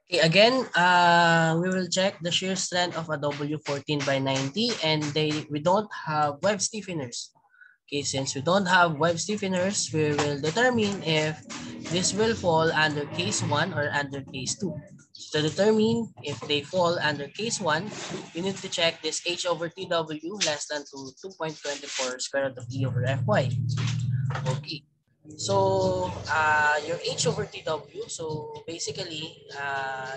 Okay, again, we will check the shear strength of a W14 by 90, and we don't have web stiffeners. Okay, since we don't have web stiffeners, we will determine if this will fall under case 1 or under case 2. So to determine if they fall under case 1, we need to check this H over TW less than 2.24 square root of E over Fy. Okay. So your H over TW, so basically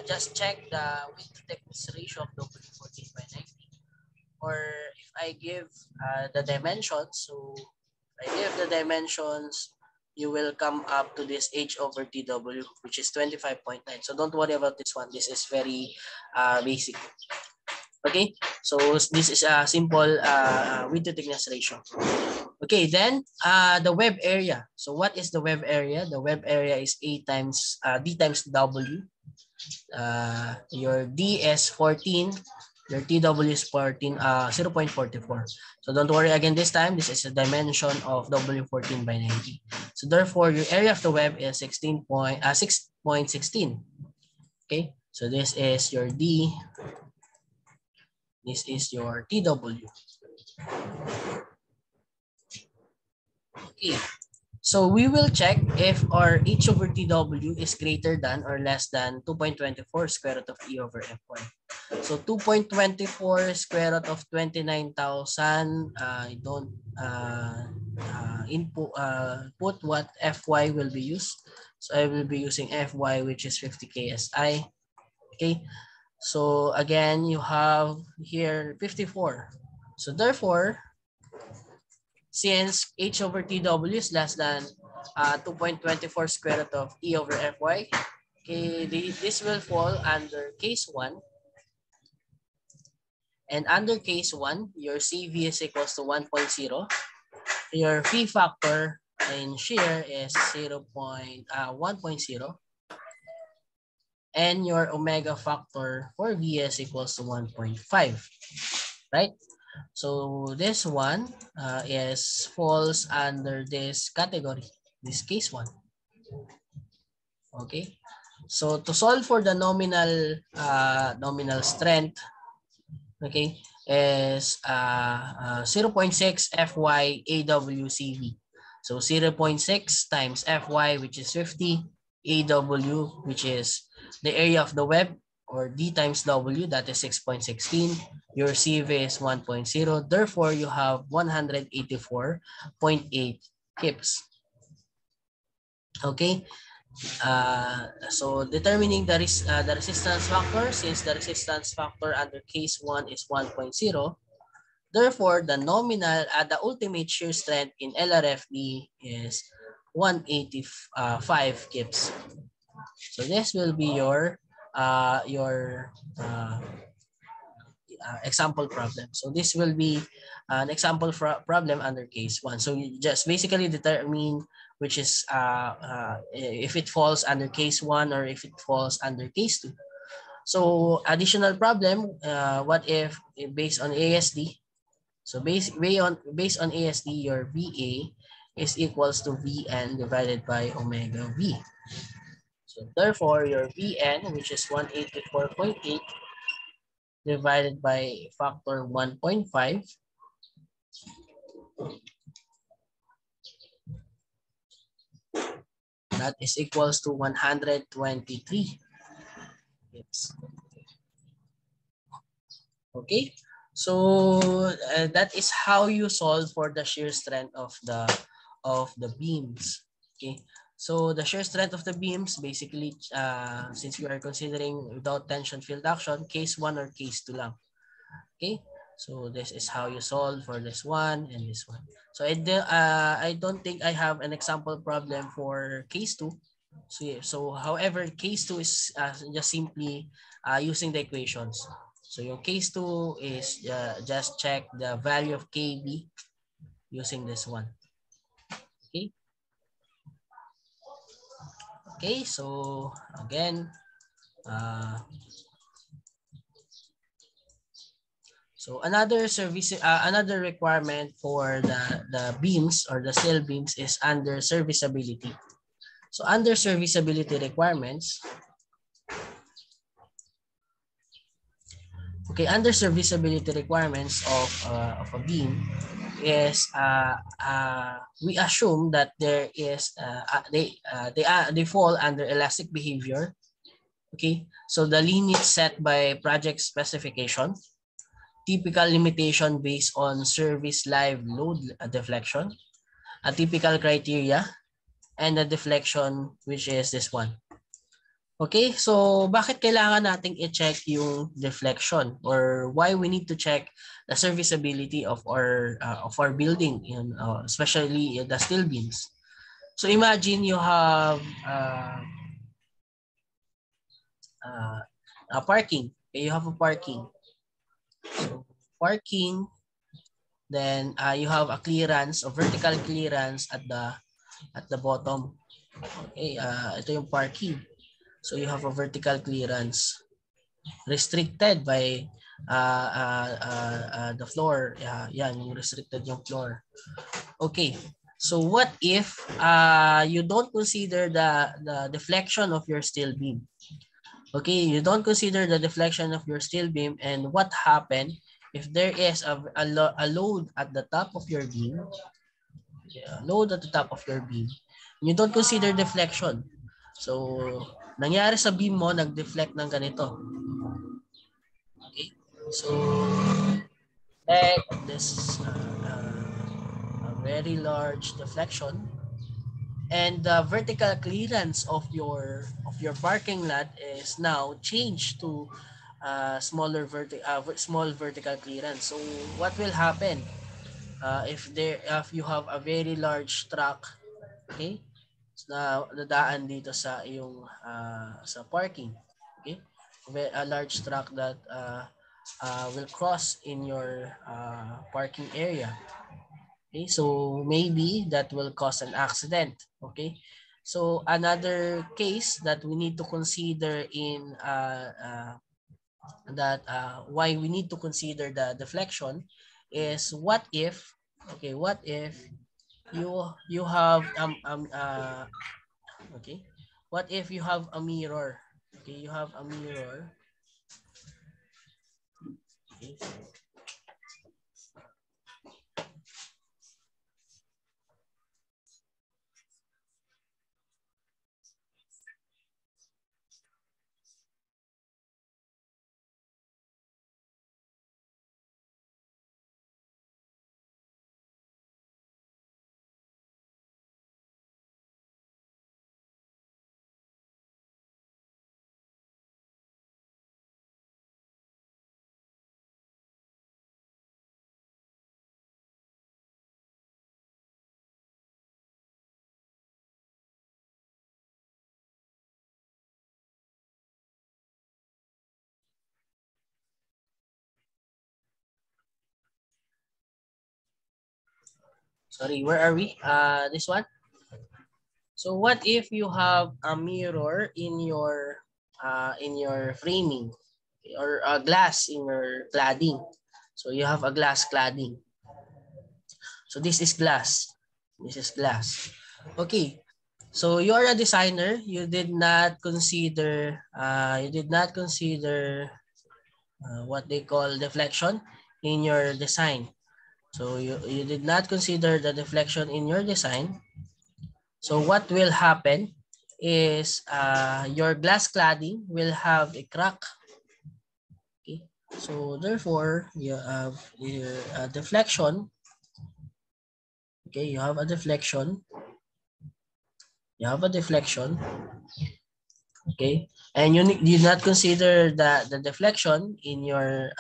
just check the width to thickness ratio of W14 by 90. Or if I give the dimensions, so if I give the dimensions, you will come up to this H over TW, which is 25.9. So don't worry about this one. This is very basic. Okay, so this is a simple width to thickness ratio. Okay, then the web area. So what is the web area? The web area is D times W. Your D is 14, your TW is 14, 0.44. So don't worry again this time, this is a dimension of W14 by 90. So therefore, your area of the web is 6.16. Okay, so this is your D, this is your TW. Okay, so we will check if our H over TW is greater than or less than 2.24 square root of E over Fy. So 2.24 square root of 29,000, I don't put what Fy will be used. So I will be using Fy, which is 50 KSI. Okay, so again, you have here 54. So therefore, since H over TW is less than 2.24 square root of E over Fy, okay, this will fall under case 1. And under case 1, your CV is equals to 1.0. Your phi factor in shear is 1.0. And your omega factor for VS equals to 1.5. Right? So this one falls under this category, this case 1. Okay. So to solve for the nominal strength, okay, is 0.6 Fy AWCV. So 0.6 times Fy, which is 50, AW, which is the area of the web, or D times W, that is 6.16. Your CV is 1.0. Therefore, you have 184.8 kips. Okay. So determining the resistance factor, since the resistance factor under case 1 is 1.0, therefore the ultimate shear strength in LRFD is 185 kips. So this will be your example problem. So this will be an example problem under case 1. So you just basically determine which is if it falls under case 1 or if it falls under case 2. So additional problem, what if based on ASD? So based on ASD, your VA is equals to Vn divided by omega V. So therefore, your Vn, which is 184.8, divided by factor 1.5, that is equals to 123. Yes. Okay, so that is how you solve for the shear strength of the beams. Okay, so the shear strength of the beams, basically, since we are considering without tension field action, case 1 or case 2 lang. Okay, so this is how you solve for this one and this one. So I don't think I have an example problem for case 2. So, yeah, so however, case 2 is just simply using the equations. So your case 2 is just check the value of KB using this one. Okay. Okay, so again, so another requirement for the beams or the sail beams is under serviceability. So under serviceability requirements, Okay, under serviceability requirements of a beam is we assume that there is they fall under elastic behavior. Okay, so the limits set by project specification, typical limitation based on service live load deflection, a typical criteria, and the deflection, which is this one. Okay, so bakit kailangan nating i-check yung deflection, or why we need to check the serviceability of our building, especially the steel beams? So imagine you have a parking. Okay, you have a parking. So parking, then you have a clearance, a vertical clearance at the bottom. Okay, ito yung parking. So you have a vertical clearance restricted by the floor. Yan, yung restricted yung floor. Okay. So what if you don't consider the deflection of your steel beam? Okay, you don't consider the deflection of your steel beam, and what happened if there is a load at the top of your beam, load at the top of your beam, you don't consider deflection. So, nangyari sa beam mo, nag-deflect ng ganito. Okay, so this a very large deflection, and the vertical clearance of your parking lot is now changed to small vertical clearance. So what will happen if you have a very large truck, okay, na dadaan dito sa iyong sa parking, okay, a large truck that will cross in your parking area. Okay, so maybe that will cause an accident. Okay, so another case that we need to consider in why we need to consider the deflection is what if, okay, what if you have okay, what if you have a mirror? Okay, you have a mirror. Okay. Sorry, where are we? This one. So what if you have a mirror in your framing, or a glass in your cladding? So you have a glass cladding. So this is glass. This is glass. Okay. So you are a designer. You did not consider what they call deflection in your design. So you did not consider the deflection in your design. So what will happen is your glass cladding will have a crack. Okay. So therefore, you have your deflection. Okay, you have a deflection. You have a deflection. Okay, and you did not consider the deflection in your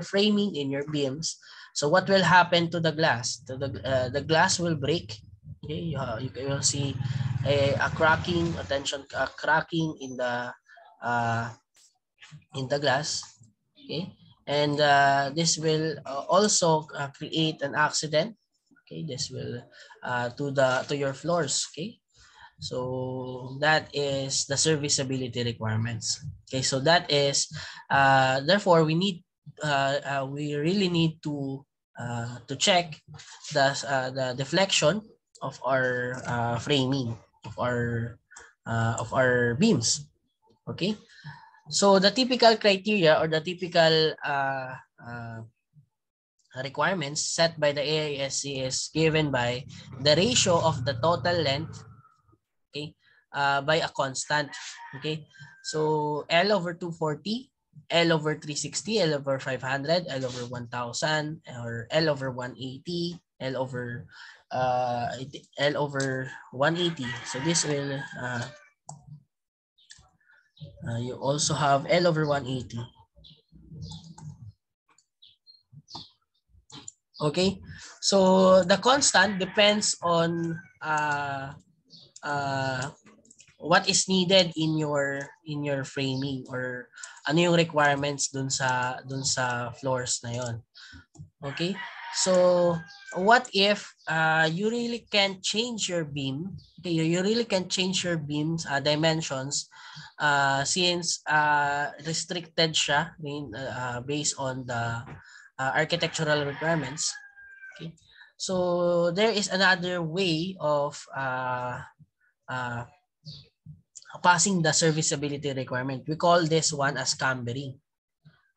framing, in your beams. So what will happen to the glass? The glass will break. Okay, you will see a cracking, a cracking in the glass. Okay, and this will also create an accident. Okay, this will to your floors. Okay, so that is the serviceability requirements. Okay, so that is therefore we really need to check the deflection of our framing of our beams. Okay, So the typical criteria or the typical requirements set by the AISC is given by the ratio of the total length, okay, by a constant. Okay, so L over 240, L over 360, L over 500, L over 1000, or L over 180, L over L over 180. So this will you also have L over 180. Okay, so the constant depends on what is needed in your framing, or ano yung requirements dun sa floors na yon. Okay, so what if you really can change your beam? Okay, you really can change your beams dimensions since restricted siya, based on the architectural requirements. Okay, so there is another way of passing the serviceability requirement. We call this one as cambering.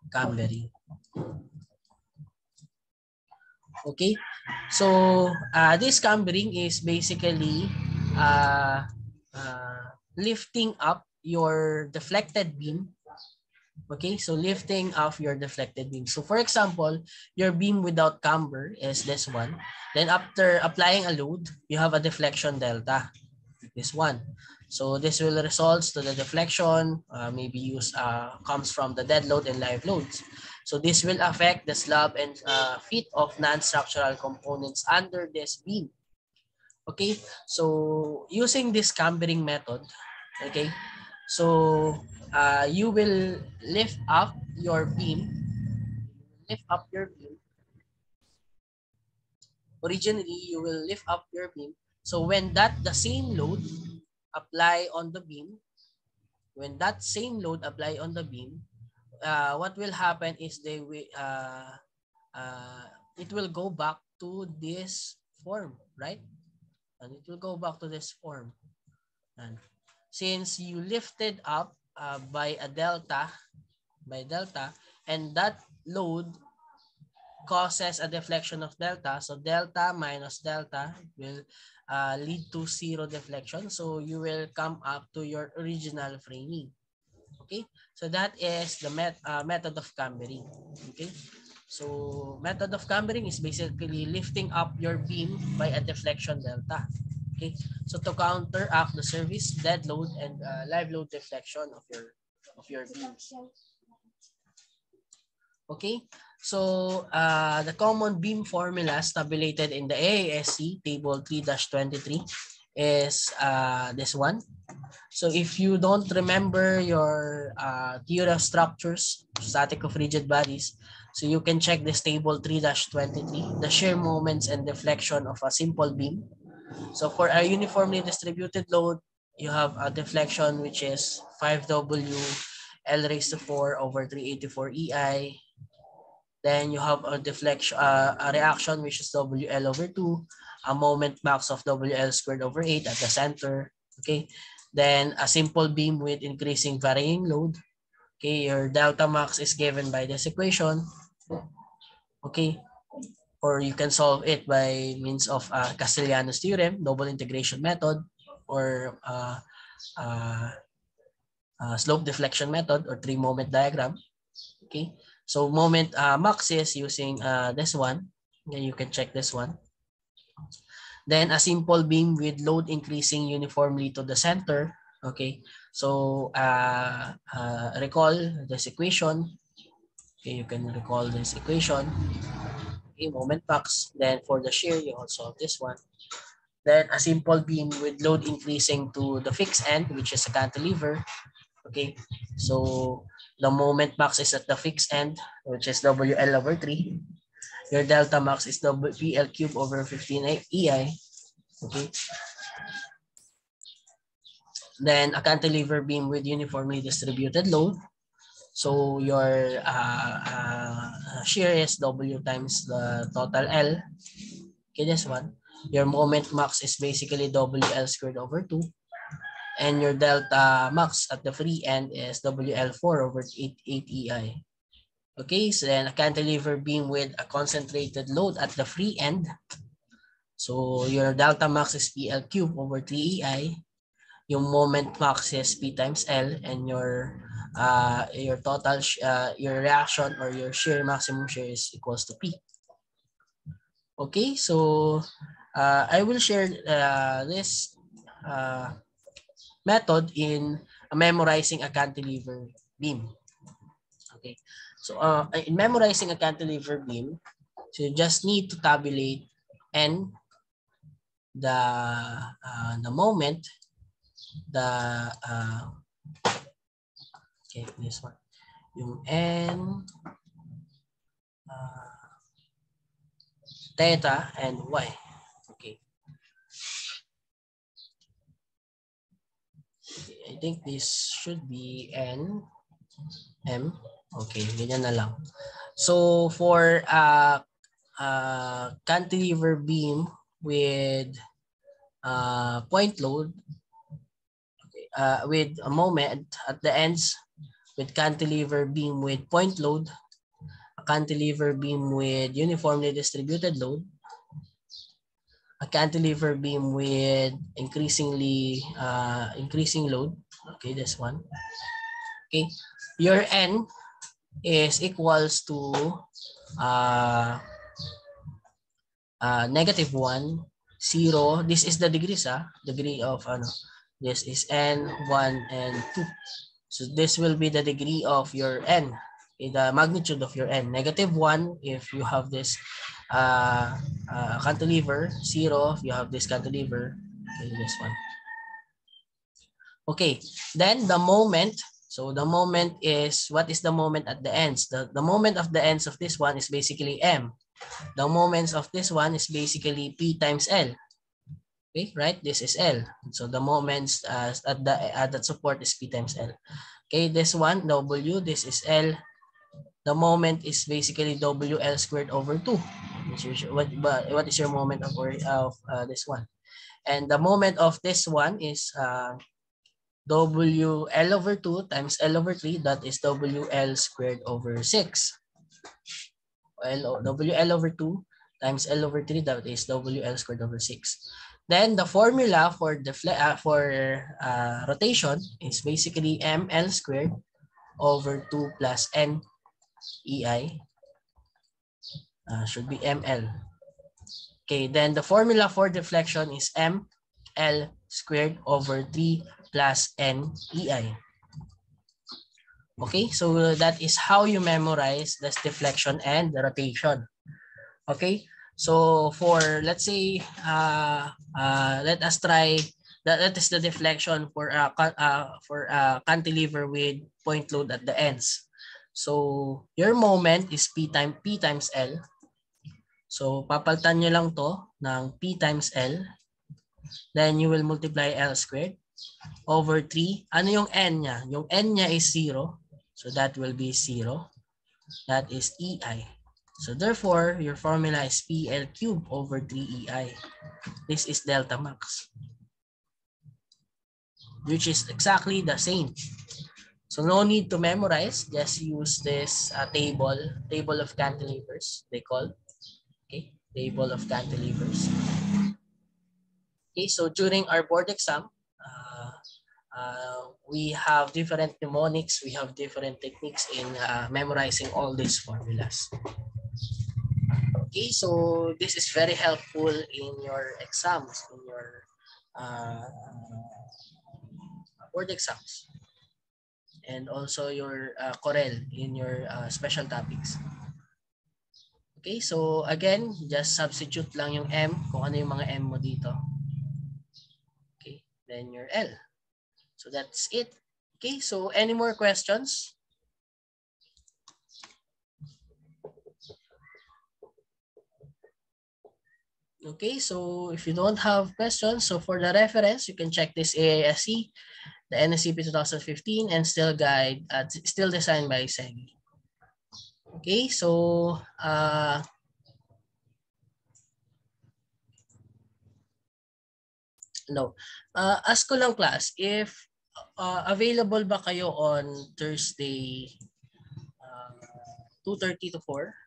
Cambering. Okay, so this cambering is basically lifting up your deflected beam. Okay, so lifting off your deflected beam. So for example, your beam without camber is this one. Then after applying a load, you have a deflection delta, this one. So this will result to the deflection, maybe comes from the dead load and live loads. So this will affect the slab and feet of non-structural components under this beam. Okay, so using this cambering method, okay, so you will lift up your beam, Originally, you will lift up your beam. So when the same load apply on the beam, what will happen is it will go back to this form, right? And it will go back to this form. And since you lifted up by delta, and that load causes a deflection of delta, so delta minus delta will lead to zero deflection. So you will come up to your original framing. Okay, so that is the method of cambering. Okay, so method of cambering is basically lifting up your beam by a deflection delta. Okay, so to counteract the service dead load and live load deflection of your beams. Okay, so the common beam formulas tabulated in the AISC table 3-23 is this one. So if you don't remember your theory of structures, static of rigid bodies, so you can check this table 3-23, the shear moments and deflection of a simple beam. So for a uniformly distributed load, you have a deflection which is 5W L raised to 4 over 384 EI. Then you have a deflection, a reaction which is WL over 2, a moment max of WL squared over 8 at the center. Okay. Then a simple beam with increasing varying load. Okay, your delta max is given by this equation. Okay. Or you can solve it by means of Castellanos theorem, double integration method, or slope deflection method, or 3-moment diagram. Okay. So moment max is using this one. Okay, you can check this one. Then a simple beam with load increasing uniformly to the center. Okay, so recall this equation. Okay, you can recall this equation. Okay, moment max. Then for the shear, you also have this one. Then a simple beam with load increasing to the fixed end, which is a cantilever. Okay, so the moment max is at the fixed end, which is WL over 3. Your delta max is WPL cube over 15 EI. Okay. Then a cantilever beam with uniformly distributed load. So your shear is W times the total L. Okay, this one. Your moment max is basically WL squared over 2. And your delta max at the free end is WL4 over 8 EI. Okay, so then a cantilever beam with a concentrated load at the free end. So your delta max is PL cube over 3 EI. Yung moment max is P times L, and your total your reaction or your shear, maximum shear, is equals to P. Okay, so I will share this method in memorizing a cantilever beam. Okay, so in memorizing a cantilever beam, so you just need to tabulate N, the moment, okay, this one, yung N, theta, and Y. Okay. I think this should be N, M. Okay, ganyan na lang. So for cantilever beam with point load, okay, with a moment at the ends, with cantilever beam with point load, a cantilever beam with uniformly distributed load, a cantilever beam with increasing load. Okay, this one. Okay, your N is equals to -1, 0. This is the degrees, degree of this is N, 1, and 2. So this will be the degree of your N, the magnitude of your N. -1 if you have this cantilever, 0 if you have this cantilever. Okay, this one. Okay, then the moment. So the moment is, what is the moment at the ends? The moment of the ends of this one is basically M. The moments of this one is basically P times L. Okay, right? This is L. So the moments at the support is P times L. Okay, this one, W, this is L. The moment is basically WL squared over 2. What is your moment of this one? And the moment of this one is WL over 2 times L over 3, that is WL squared over 6. WL over 2 times L over 3, that is WL squared over 6. Then the formula for rotation is basically ML squared over 2 plus N EI. Should be ML. Okay, then the formula for deflection is ML squared over 3 plus N EI. Okay, so that is how you memorize this deflection and the rotation. Okay, so for, let's say, let us try that is the deflection for cantilever with point load at the ends. So your moment is P times L. So papalitan nyo lang to ng P times L. Then you will multiply L squared over 3. Ano yung N niya? Yung N niya is 0. So that will be 0. That is EI. So therefore, your formula is PL cubed over 3EI. This is delta max, which is exactly the same. So no need to memorize. Just use this table of cantilevers, they call. Okay, table of cantilevers. Okay, so during our board exam, we have different mnemonics, we have different techniques in memorizing all these formulas. Okay, so this is very helpful in your exams, in your board exams, and also your Corel in your special topics. Okay, so again, just substitute lang yung M, kung ano yung mga M mo dito. Okay, then your L. So that's it. Okay, so any more questions? Okay, so if you don't have questions, so for the reference, you can check this AISC, the NSCP 2015, and still designed by SEGI. Okay, so No. Ask ko lang class if available ba kayo on Thursday 2:30 to 4?